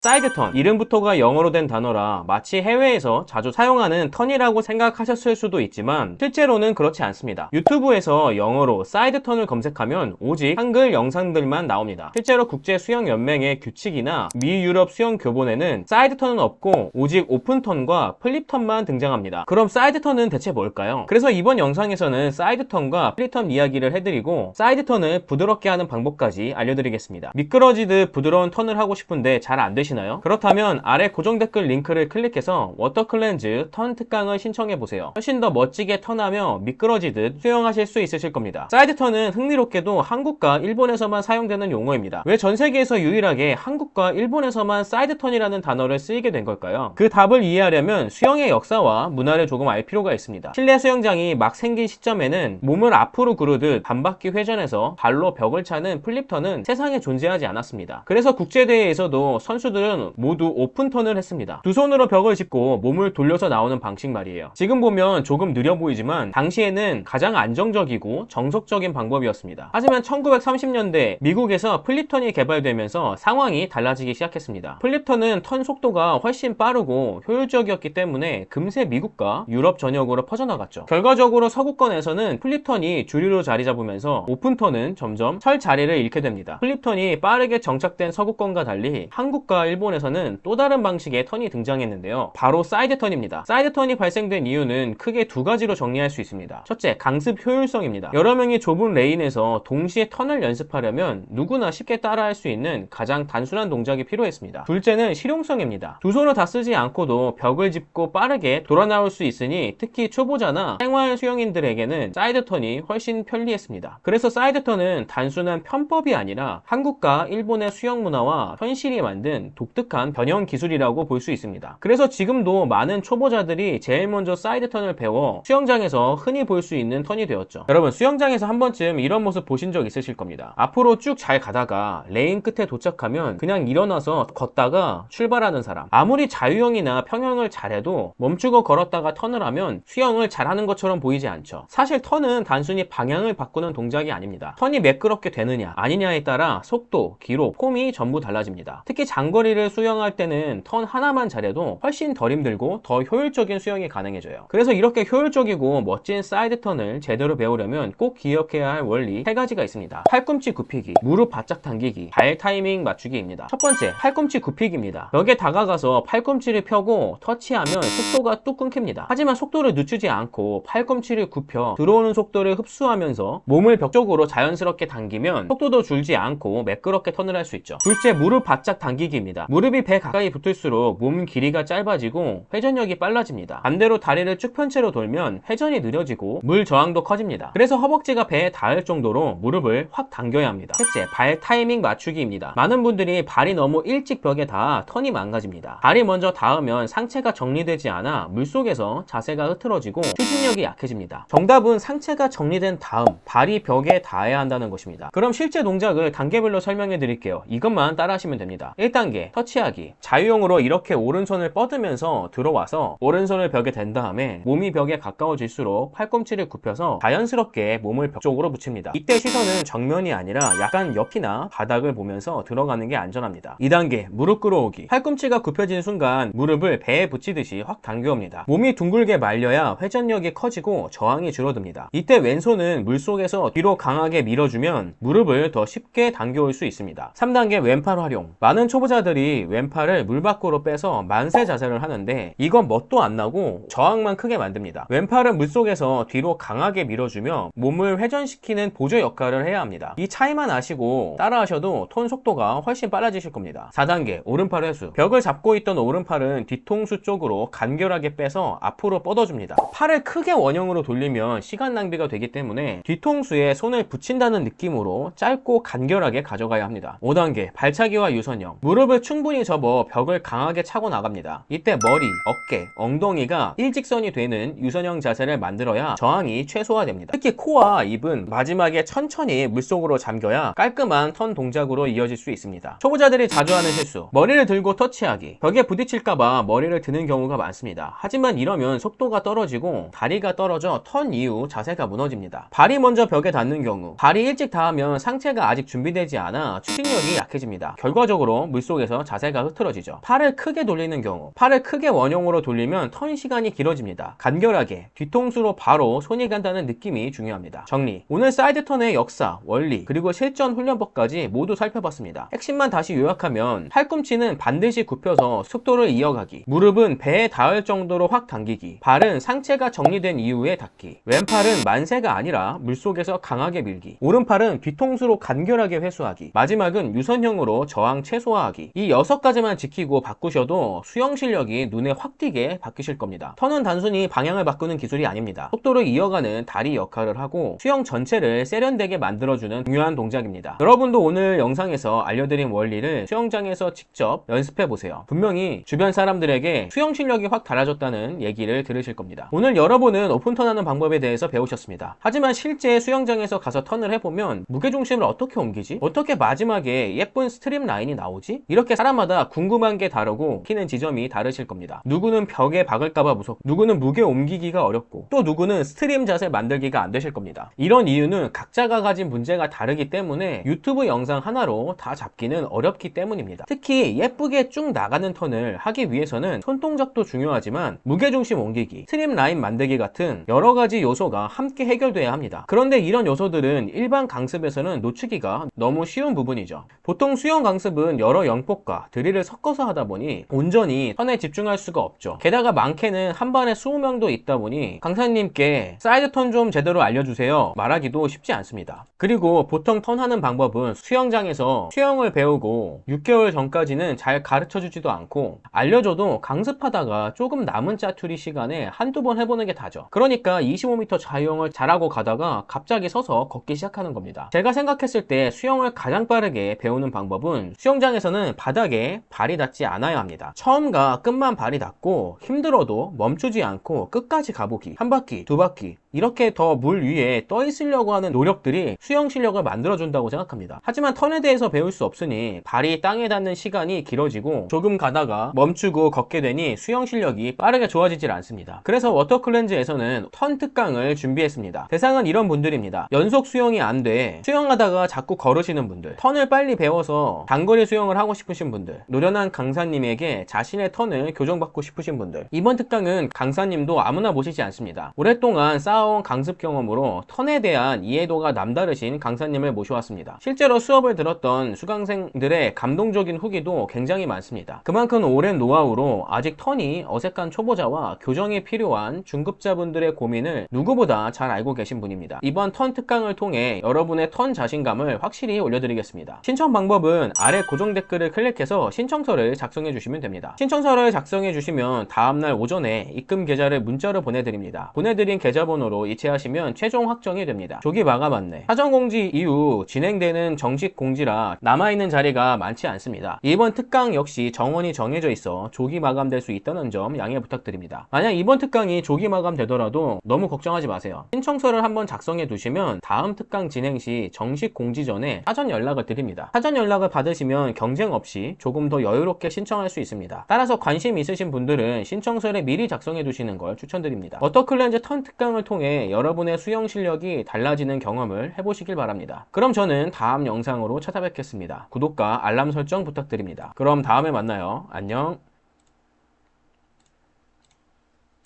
사이드 턴, 이름부터가 영어로 된 단어라 마치 해외에서 자주 사용하는 턴이라고 생각하셨을 수도 있지만 실제로는 그렇지 않습니다. 유튜브에서 영어로 사이드 턴을 검색하면 오직 한글 영상들만 나옵니다. 실제로 국제수영연맹의 규칙이나 미유럽 수영교본에는 사이드 턴은 없고 오직 오픈 턴과 플립 턴만 등장합니다. 그럼 사이드 턴은 대체 뭘까요? 그래서 이번 영상에서는 사이드 턴과 플립 턴 이야기를 해드리고 사이드 턴을 부드럽게 하는 방법까지 알려드리겠습니다. 미끄러지듯 부드러운 턴을 하고 싶은데 잘 안 되시나요? 그렇다면 아래 고정 댓글 링크를 클릭해서 워터 클렌즈 턴 특강을 신청해보세요. 훨씬 더 멋지게 턴하며 미끄러지듯 수영하실 수 있으실 겁니다. 사이드 턴은 흥미롭게도 한국과 일본에서만 사용되는 용어입니다. 왜 전 세계에서 유일하게 한국과 일본에서만 사이드 턴이라는 단어를 쓰이게 된 걸까요? 그 답을 이해하려면 수영의 역사와 문화를 조금 알 필요가 있습니다. 실내 수영장이 막 생긴 시점에는 몸을 앞으로 구르듯 반바퀴 회전해서 발로 벽을 차는 플립 턴은 세상에 존재하지 않았습니다. 그래서 국제대회에서도 선수들은 모두 오픈 턴을 했습니다. 두 손으로 벽을 짚고 몸을 돌려서 나오는 방식 말이에요. 지금 보면 조금 느려 보이지만 당시에는 가장 안정적이고 정석적인 방법이었습니다. 하지만 1930년대 미국에서 플립 턴이 개발되면서 상황이 달라지기 시작했습니다. 플립 턴은 턴 속도가 훨씬 빠르고 효율적이었기 때문에 금세 미국과 유럽 전역으로 퍼져나갔죠. 결과적으로 서구권에서는 플립 턴이 주류로 자리 잡으면서 오픈 턴은 점점 설 자리를 잃게 됩니다. 플립 턴이 빠르게 정착된 서구권과 달리 한국과 일본에서는 또 다른 방식의 턴이 등장했는데요. 바로 사이드 턴입니다. 사이드 턴이 발생된 이유는 크게 두 가지로 정리할 수 있습니다. 첫째, 강습 효율성입니다. 여러 명이 좁은 레인에서 동시에 턴을 연습하려면 누구나 쉽게 따라할 수 있는 가장 단순한 동작이 필요했습니다. 둘째는 실용성입니다. 두 손을 다 쓰지 않고도 벽을 짚고 빠르게 돌아 나올 수 있으니 특히 초보자나 생활 수영인들에게는 사이드 턴이 훨씬 편리했습니다. 그래서 사이드 턴은 단순한 편법이 아니라 한국과 일본의 수영 문화와 현실이 만든 독특한 변형 기술이라고 볼 수 있습니다. 그래서 지금도 많은 초보자들이 제일 먼저 사이드 턴을 배워 수영장에서 흔히 볼 수 있는 턴이 되었죠. 여러분, 수영장에서 한 번쯤 이런 모습 보신 적 있으실 겁니다. 앞으로 쭉 잘 가다가 레인 끝에 도착하면 그냥 일어나서 걷다가 출발하는 사람. 아무리 자유형이나 평형을 잘해도 멈추고 걸었다가 턴을 하면 수영을 잘하는 것처럼 보이지 않죠. 사실 턴은 단순히 방향을 바꾸는 동작이 아닙니다. 턴이 매끄럽게 되느냐 아니냐에 따라 속도, 기록, 폼이 전부 달라집니다. 특히 장거리를 수영할 때는 턴 하나만 잘해도 훨씬 덜 힘들고 더 효율적인 수영이 가능해져요. 그래서 이렇게 효율적이고 멋진 사이드 턴을 제대로 배우려면 꼭 기억해야 할 원리 세 가지가 있습니다. 팔꿈치 굽히기, 무릎 바짝 당기기, 발 타이밍 맞추기입니다. 첫 번째, 팔꿈치 굽히기입니다. 벽에 다가가서 팔꿈치를 펴고 터치하면 속도가 뚝 끊깁니다. 하지만 속도를 늦추지 않고 팔꿈치를 굽혀 들어오는 속도를 흡수하면서 몸을 벽 쪽으로 자연스럽게 당기면 속도도 줄지 않고 매끄럽게 턴을 할 수 있죠. 둘째, 무릎 바짝 당기기입니다. 무릎이 배 가까이 붙을수록 몸 길이가 짧아지고 회전력이 빨라집니다. 반대로 다리를 쭉 편 채로 돌면 회전이 느려지고 물 저항도 커집니다. 그래서 허벅지가 배에 닿을 정도로 무릎을 확 당겨야 합니다. 셋째, 발 타이밍 맞추기입니다. 많은 분들이 발이 너무 일찍 벽에 닿아 턴이 망가집니다. 발이 먼저 닿으면 상체가 정리되지 않아 물속에서 자세가 흐트러지고 추진력이 약해집니다. 정답은 상체가 정리된 다음 발이 벽에 닿아야 한다는 것입니다. 그럼 실제 동작을 단계별로 설명해 드릴게요. 이것만 따라하시면 됩니다. 1단계, 터치하기. 자유형으로 이렇게 오른손을 뻗으면서 들어와서 오른손을 벽에 댄 다음에 몸이 벽에 가까워질수록 팔꿈치를 굽혀서 자연스럽게 몸을 벽 쪽으로 붙입니다. 이때 시선은 정면이 아니라 약간 옆이나 바닥을 보면서 들어가는 게 안전합니다. 2단계, 무릎 끌어오기. 팔꿈치가 굽혀진 순간 무릎을 배에 붙이듯이 확 당겨옵니다. 몸이 둥글게 말려야 회전력이 커지고 저항이 줄어듭니다. 이때 왼손은 물속에서 뒤로 강하게 밀어주면 무릎을 더 쉽게 당겨올 수 있습니다. 3단계, 왼팔 활용. 많은 초보자들이 왼팔을 물 밖으로 빼서 만세 자세를 하는데 이건 멋도 안 나고 저항만 크게 만듭니다. 왼팔은 물속에서 뒤로 강하게 밀어주며 몸을 회전시키는 보조 역할을 해야 합니다. 이 차이만 아시고 따라하셔도 톤 속도가 훨씬 빨라지실 겁니다. 4단계, 오른팔 회수. 벽을 잡고 있던 오른팔은 뒤통수 쪽으로 간결하게 빼서 앞으로 뻗어줍니다. 팔을 크게 원형으로 돌리면 시간 낭비가 되기 때문에 뒤통수에 손을 붙인다는 느낌으로 짧고 간결하게 가져가야 합니다. 5단계, 발차기와 유선형. 무릎을 충분히 접어 벽을 강하게 차고 나갑니다. 이때 머리, 어깨, 엉덩이가 일직선이 되는 유선형 자세를 만들어야 저항이 최소화됩니다. 특히 코와 입은 마지막에 천천히 물속으로 잠겨야 깔끔한 턴 동작으로 이어질 수 있습니다. 초보자들이 자주 하는 실수, 머리를 들고 터치하기. 벽에 부딪힐까봐 머리를 드는 경우가 많습니다. 하지만 이러면 속도가 떨어지고 다리가 떨어져 턴 이후 자세가 무너집니다. 발이 먼저 벽에 닿는 경우, 발이 일찍 닿으면 상체가 아직 준비되지 않아 추진력이 약해집니다. 결과적으로 물속에서 해서 자세가 흐트러지죠. 팔을 크게 돌리는 경우, 팔을 크게 원형으로 돌리면 턴 시간이 길어집니다. 간결하게 뒤통수로 바로 손이 간다는 느낌이 중요합니다. 정리. 오늘 사이드 턴의 역사, 원리, 그리고 실전 훈련법까지 모두 살펴봤습니다. 핵심만 다시 요약하면 팔꿈치는 반드시 굽혀서 속도를 이어가기, 무릎은 배에 닿을 정도로 확 당기기, 발은 상체가 정리된 이후에 닿기, 왼팔은 만세가 아니라 물속에서 강하게 밀기, 오른팔은 뒤통수로 간결하게 회수하기, 마지막은 유선형으로 저항 최소화하기. 이 6가지만 지키고 바꾸셔도 수영 실력이 눈에 확 띄게 바뀌실 겁니다. 턴은 단순히 방향을 바꾸는 기술이 아닙니다. 속도를 이어가는 다리 역할을 하고 수영 전체를 세련되게 만들어주는 중요한 동작입니다. 여러분도 오늘 영상에서 알려드린 원리를 수영장에서 직접 연습해보세요. 분명히 주변 사람들에게 수영 실력이 확 달라졌다는 얘기를 들으실 겁니다. 오늘 여러분은 오픈턴하는 방법에 대해서 배우셨습니다. 하지만 실제 수영장에서 가서 턴을 해보면 무게중심을 어떻게 옮기지? 어떻게 마지막에 예쁜 스트림 라인이 나오지? 이렇게 사람마다 궁금한 게 다르고 키는 지점이 다르실 겁니다. 누구는 벽에 박을까봐 무섭고, 누구는 무게 옮기기가 어렵고, 또 누구는 스트림 자세 만들기가 안 되실 겁니다. 이런 이유는 각자가 가진 문제가 다르기 때문에 유튜브 영상 하나로 다 잡기는 어렵기 때문입니다. 특히 예쁘게 쭉 나가는 턴을 하기 위해서는 손동작도 중요하지만 무게중심 옮기기, 스트림 라인 만들기 같은 여러 가지 요소가 함께 해결돼야 합니다. 그런데 이런 요소들은 일반 강습에서는 놓치기가 너무 쉬운 부분이죠. 보통 수영 강습은 여러 영법과 드릴을 섞어서 하다 보니 온전히 턴에 집중할 수가 없죠. 게다가 많게는 한 반에 20명도 있다 보니 강사님께 사이드 턴 좀 제대로 알려주세요 말하기도 쉽지 않습니다. 그리고 보통 턴하는 방법은 수영장에서 수영을 배우고 6개월 전까지는 잘 가르쳐주지도 않고, 알려줘도 강습하다가 조금 남은 짜투리 시간에 한두 번 해보는 게 다죠. 그러니까 25m 자유형을 잘하고 가다가 갑자기 서서 걷기 시작하는 겁니다. 제가 생각했을 때 수영을 가장 빠르게 배우는 방법은 수영장에서는 바닥에 발이 닿지 않아야 합니다. 처음과 끝만 발이 닿고 힘들어도 멈추지 않고 끝까지 가보기, 한 바퀴, 두 바퀴, 이렇게 더 물 위에 떠 있으려고 하는 노력들이 수영 실력을 만들어준다고 생각합니다. 하지만 턴에 대해서 배울 수 없으니 발이 땅에 닿는 시간이 길어지고 조금 가다가 멈추고 걷게 되니 수영 실력이 빠르게 좋아지질 않습니다. 그래서 워터클렌즈에서는 턴 특강을 준비했습니다. 대상은 이런 분들입니다. 연속 수영이 안 돼 수영하다가 자꾸 걸으시는 분들, 턴을 빨리 배워서 단거리 수영을 하고 싶으신 분들, 노련한 강사님에게 자신의 턴을 교정받고 싶으신 분들. 이번 특강은 강사님도 아무나 모시지 않습니다. 오랫동안 쌓아온 강습 경험으로 턴에 대한 이해도가 남다르신 강사님을 모셔왔습니다. 실제로 수업을 들었던 수강생들의 감동적인 후기도 굉장히 많습니다. 그만큼 오랜 노하우로 아직 턴이 어색한 초보자와 교정이 필요한 중급자분들의 고민을 누구보다 잘 알고 계신 분입니다. 이번 턴 특강을 통해 여러분의 턴 자신감을 확실히 올려드리겠습니다. 신청 방법은 아래 고정 댓글을 클릭해서 신청서를 작성해 주시면 됩니다. 신청서를 작성해 주시면 다음날 오전에 입금 계좌를 문자로 보내드립니다. 보내드린 계좌번호로 이체하시면 최종 확정이 됩니다. 조기 마감 안내. 사전 공지 이후 진행되는 정식 공지라 남아있는 자리가 많지 않습니다. 이번 특강 역시 정원이 정해져 있어 조기 마감될 수 있다는 점 양해 부탁드립니다. 만약 이번 특강이 조기 마감되더라도 너무 걱정하지 마세요. 신청서를 한번 작성해 두시면 다음 특강 진행 시 정식 공지 전에 사전 연락을 드립니다. 사전 연락을 받으시면 경쟁 없이 조금 더 여유롭게 신청할 수 있습니다. 따라서 관심 있으신 분들은 신청서를 미리 작성해 두시는 걸 추천드립니다. 워터클렌즈 턴 특강을 통해 여러분의 수영 실력이 달라지는 경험을 해보시길 바랍니다. 그럼 저는 다음 영상으로 찾아뵙겠습니다. 구독과 알람 설정 부탁드립니다. 그럼 다음에 만나요. 안녕.